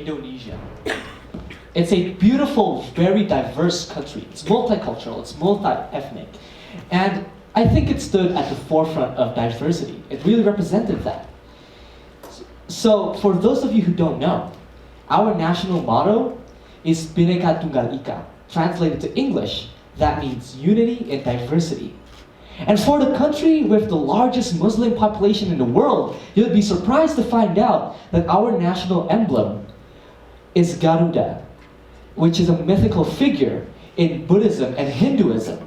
Indonesia. It's a beautiful, very diverse country. It's multicultural, it's multi-ethnic. And I think it stood at the forefront of diversity. It really represented that. So, for those of you who don't know, our national motto is Bhinneka Tunggal Ika. Translated to English, that means unity in diversity. And for the country with the largest Muslim population in the world, you'll be surprised to find out that our national emblem is Garuda, which is a mythical figure in Buddhism and Hinduism.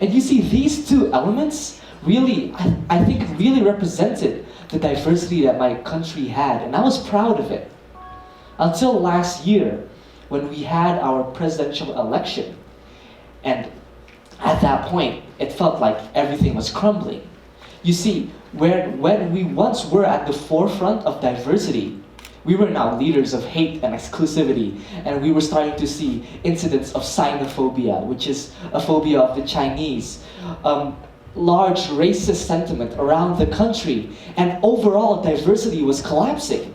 And you see, these two elements really, I think, really represented the diversity that my country had, and I was proud of it. Until last year, when we had our presidential election, and at that point, it felt like everything was crumbling. You see, when we once were at the forefront of diversity, we were now leaders of hate and exclusivity, and we were starting to see incidents of xenophobia, which is a phobia of the Chinese, large racist sentiment around the country, and overall diversity was collapsing.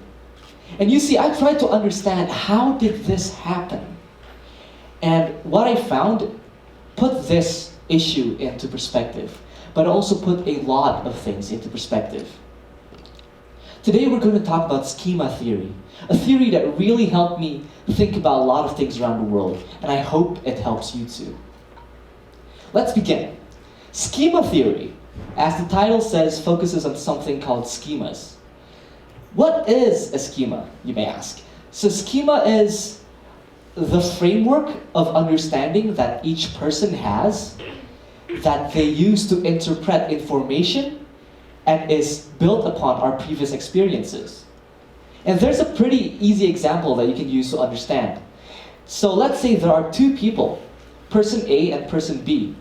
And you see, I tried to understand, how did this happen? And what I found put this issue into perspective, but also put a lot of things into perspective. Today we're going to talk about schema theory, a theory that really helped me think about a lot of things around the world, and I hope it helps you too. Let's begin. Schema theory, as the title says, focuses on something called schemas. What is a schema, you may ask? So schema is the framework of understanding that each person has, that they use to interpret information, and is built upon our previous experiences. And there's a pretty easy example that you can use to understand. So let's say there are two people, person A and person B.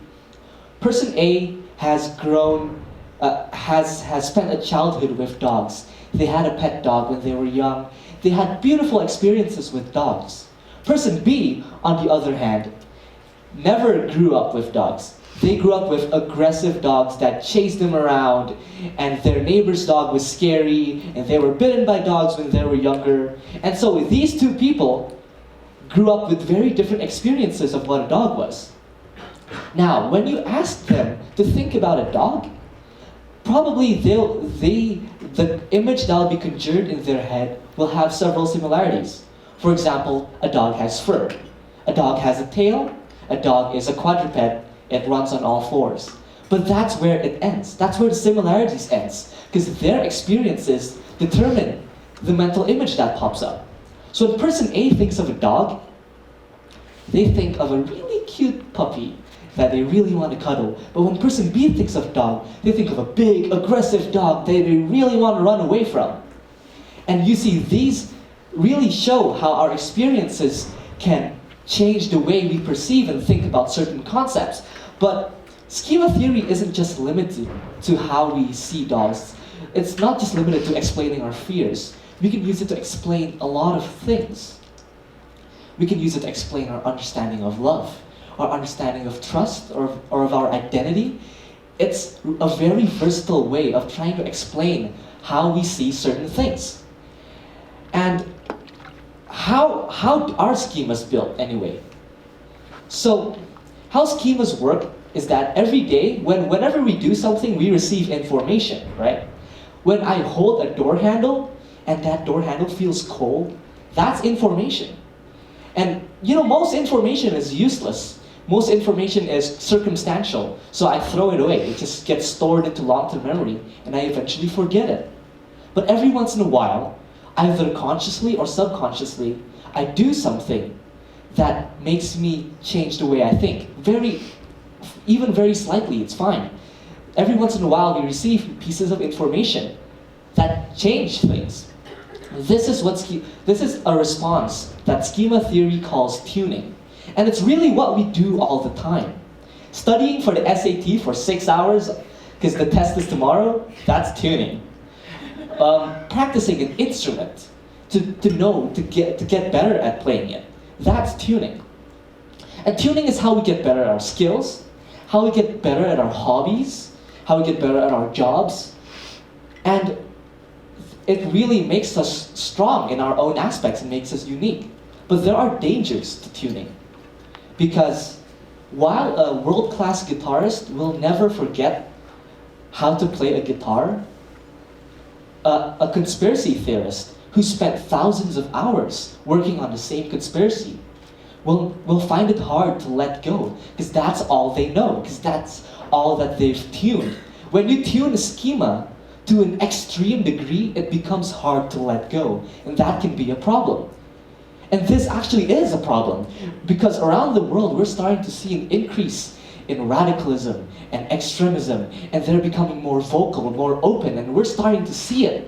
Person A has grown, has spent a childhood with dogs. They had a pet dog when they were young. They had beautiful experiences with dogs. Person B, on the other hand, never grew up with dogs. They grew up with aggressive dogs that chased them around, and their neighbor's dog was scary, and they were bitten by dogs when they were younger. And so these two people grew up with very different experiences of what a dog was. Now, when you ask them to think about a dog, probably the image that will be conjured in their head will have several similarities. For example, a dog has fur. A dog has a tail. A dog is a quadruped. It runs on all fours. But that's where it ends. That's where the similarities ends. Because their experiences determine the mental image that pops up. So when person A thinks of a dog, they think of a really cute puppy that they really want to cuddle. But when person B thinks of dog, they think of a big, aggressive dog that they really want to run away from. And you see, these really show how our experiences can change the way we perceive and think about certain concepts. But schema theory isn't just limited to how we see dogs. It's not just limited to explaining our fears. We can use it to explain a lot of things. We can use it to explain our understanding of love, our understanding of trust, or of our identity. It's a very versatile way of trying to explain how we see certain things. And how are schemas built anyway? So, how schemas work is that every day, whenever we do something, we receive information, right? When I hold a door handle, and that door handle feels cold, that's information. And most information is useless. Most information is circumstantial, so I throw it away. It just gets stored into long-term memory, and I eventually forget it. But every once in a while, either consciously or subconsciously, I do something that makes me change the way I think. Even very slightly, it's fine. Every once in a while, we receive pieces of information that change things. This is a response that schema theory calls tuning. And it's really what we do all the time. Studying for the SAT for 6 hours, because the test is tomorrow, that's tuning. Practicing an instrument to get better at playing it, that's tuning. And tuning is how we get better at our skills, how we get better at our hobbies, how we get better at our jobs. And it really makes us strong in our own aspects and makes us unique. But there are dangers to tuning. Because while a world-class guitarist will never forget how to play a guitar, a conspiracy theorist who spent thousands of hours working on the same conspiracy will find it hard to let go, because that's all they know, because that's all that they've tuned. When you tune a schema to an extreme degree, it becomes hard to let go, and that can be a problem. And this actually is a problem, because around the world we're starting to see an increase in radicalism and extremism, and they're becoming more vocal, more open, and we're starting to see it.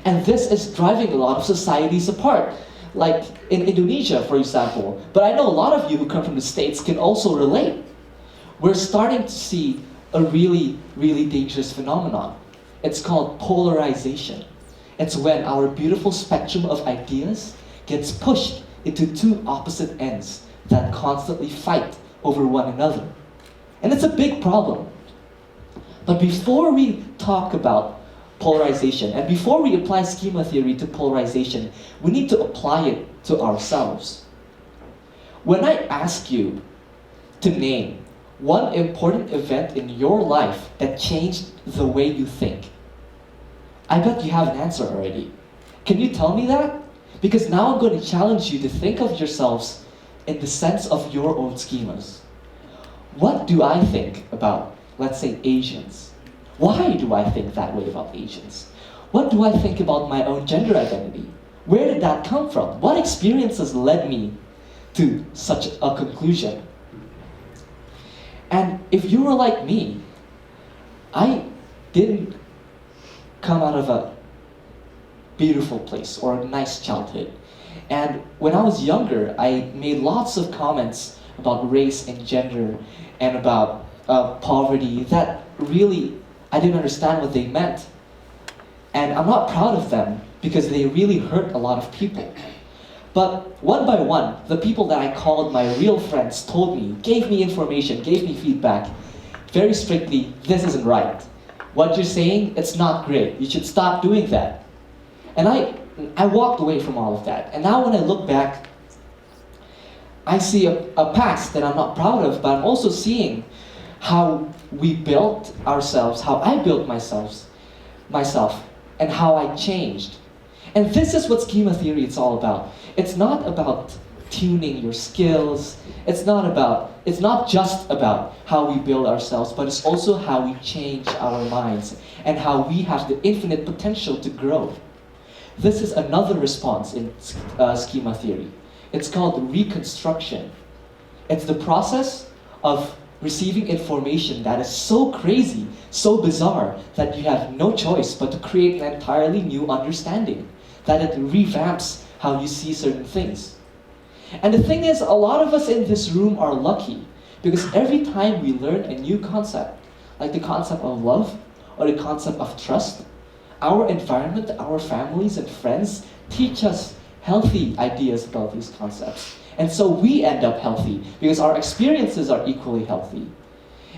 And this is driving a lot of societies apart, like in Indonesia, for example. But I know a lot of you who come from the States can also relate. We're starting to see a really, really dangerous phenomenon. It's called polarization. It's when our beautiful spectrum of ideas gets pushed into two opposite ends that constantly fight over one another. And it's a big problem. But before we talk about polarization, and before we apply schema theory to polarization, we need to apply it to ourselves. When I ask you to name one important event in your life that changed the way you think, I bet you have an answer already. Can you tell me that? Because now I'm going to challenge you to think of yourselves in the sense of your own schemas. What do I think about, let's say, Asians? Why do I think that way about Asians? What do I think about my own gender identity? Where did that come from? What experiences led me to such a conclusion? And if you were like me, I didn't come out of a beautiful place or a nice childhood. And when I was younger, I made lots of comments about race and gender and about poverty that really I didn't understand what they meant. And I'm not proud of them because they really hurt a lot of people. But one by one, the people that I called my real friends told me, gave me information, gave me feedback, very strictly, this isn't right. What you're saying, it's not great. You should stop doing that. And I walked away from all of that. And now when I look back, I see a past that I'm not proud of, but I'm also seeing how we built ourselves, how I built myself, and how I changed. And this is what schema theory is all about. It's not about tuning your skills. It's not just about how we build ourselves, but it's also how we change our minds and how we have the infinite potential to grow. This is another response in schema theory. It's called Reconstruction. It's the process of receiving information that is so crazy, so bizarre, that you have no choice but to create an entirely new understanding, that it revamps how you see certain things. And the thing is, a lot of us in this room are lucky, because every time we learn a new concept, like the concept of love or the concept of trust, our environment, our families and friends teach us healthy ideas about these concepts. And so we end up healthy because our experiences are equally healthy.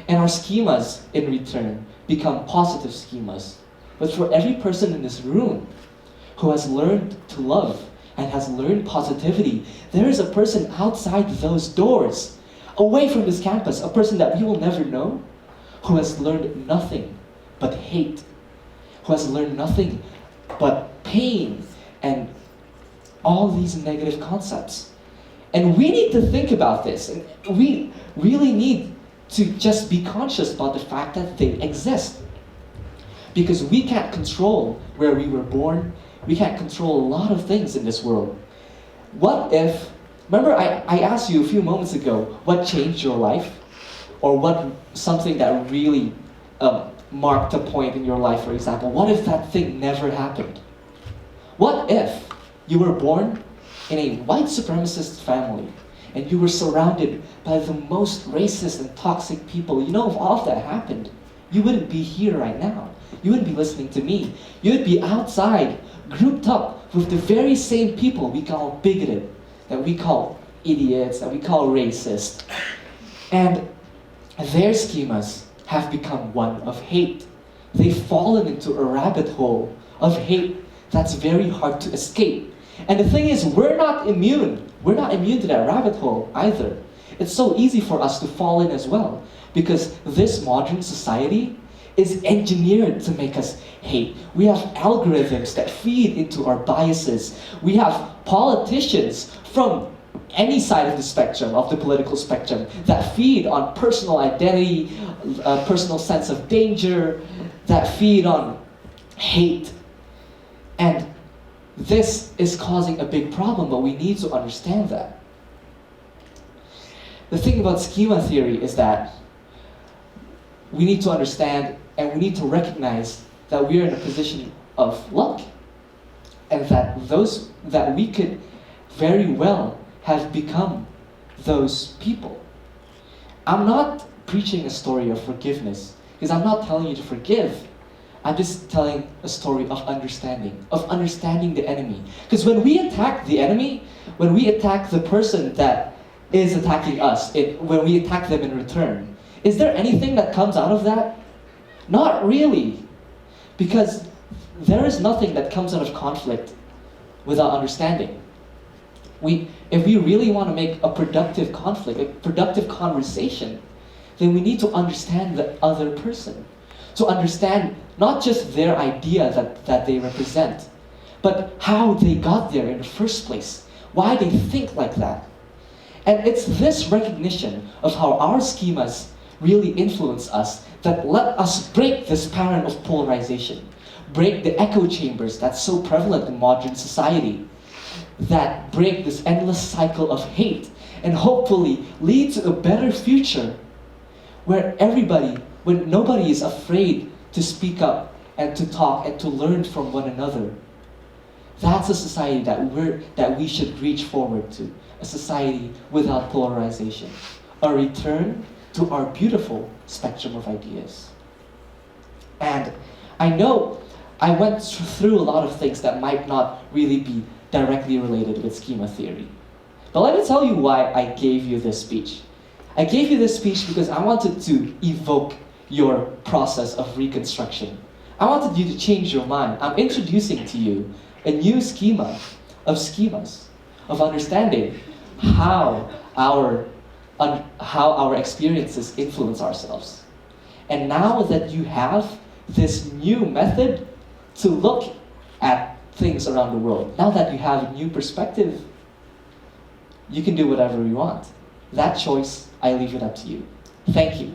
And our schemas, in return, become positive schemas. But for every person in this room who has learned to love and has learned positivity, there is a person outside those doors, away from this campus, a person that we will never know, who has learned nothing but hate, who has learned nothing but pain and all these negative concepts. And we need to think about this, and we really need to just be conscious about the fact that they exist. Because we can't control where we were born, we can't control a lot of things in this world. What if, remember I asked you a few moments ago, what changed your life? Or what, something that really marked a point in your life, for example. What if that thing never happened? What if you were born in a white supremacist family and you were surrounded by the most racist and toxic people? You know, if all of that happened, you wouldn't be here right now. You wouldn't be listening to me. You would be outside, grouped up with the very same people we call bigoted, that we call idiots, that we call racist. And their schemas have become one of hate. They've fallen into a rabbit hole of hate that's very hard to escape. And the thing is, we're not immune. We're not immune to that rabbit hole either. It's so easy for us to fall in as well, because this modern society is engineered to make us hate. We have algorithms that feed into our biases. We have politicians from any side of the spectrum, of the political spectrum, that feed on personal identity, a personal sense of danger, that feed on hate. And this is causing a big problem, but we need to understand that. The thing about schema theory is that we need to understand and we need to recognize that we are in a position of luck, and that we could very well have become those people. I'm not preaching a story of forgiveness, because I'm not telling you to forgive. I'm just telling a story of understanding the enemy. Because when we attack the enemy, when we attack the person that is attacking us, when we attack them in return, is there anything that comes out of that? Not really. Because there is nothing that comes out of conflict without understanding. If we really want to make a productive conflict, a productive conversation, then we need to understand the other person. To understand not just their idea that they represent, but how they got there in the first place, why they think like that. And it's this recognition of how our schemas really influence us that let us break this pattern of polarization, break the echo chambers that's so prevalent in modern society, that break this endless cycle of hate, and hopefully lead to a better future where when nobody is afraid to speak up and to talk and to learn from one another. That's a society that we should reach forward to, a society without polarization, a return to our beautiful spectrum of ideas. And I know I went through a lot of things that might not really be directly related with schema theory. But let me tell you why I gave you this speech. I gave you this speech because I wanted to evoke your process of reconstruction. I wanted you to change your mind. I'm introducing to you a new schema of schemas, of understanding how our experiences influence ourselves. And now that you have this new method to look at things around the world, now that you have a new perspective, you can do whatever you want. That choice, I leave it up to you. Thank you.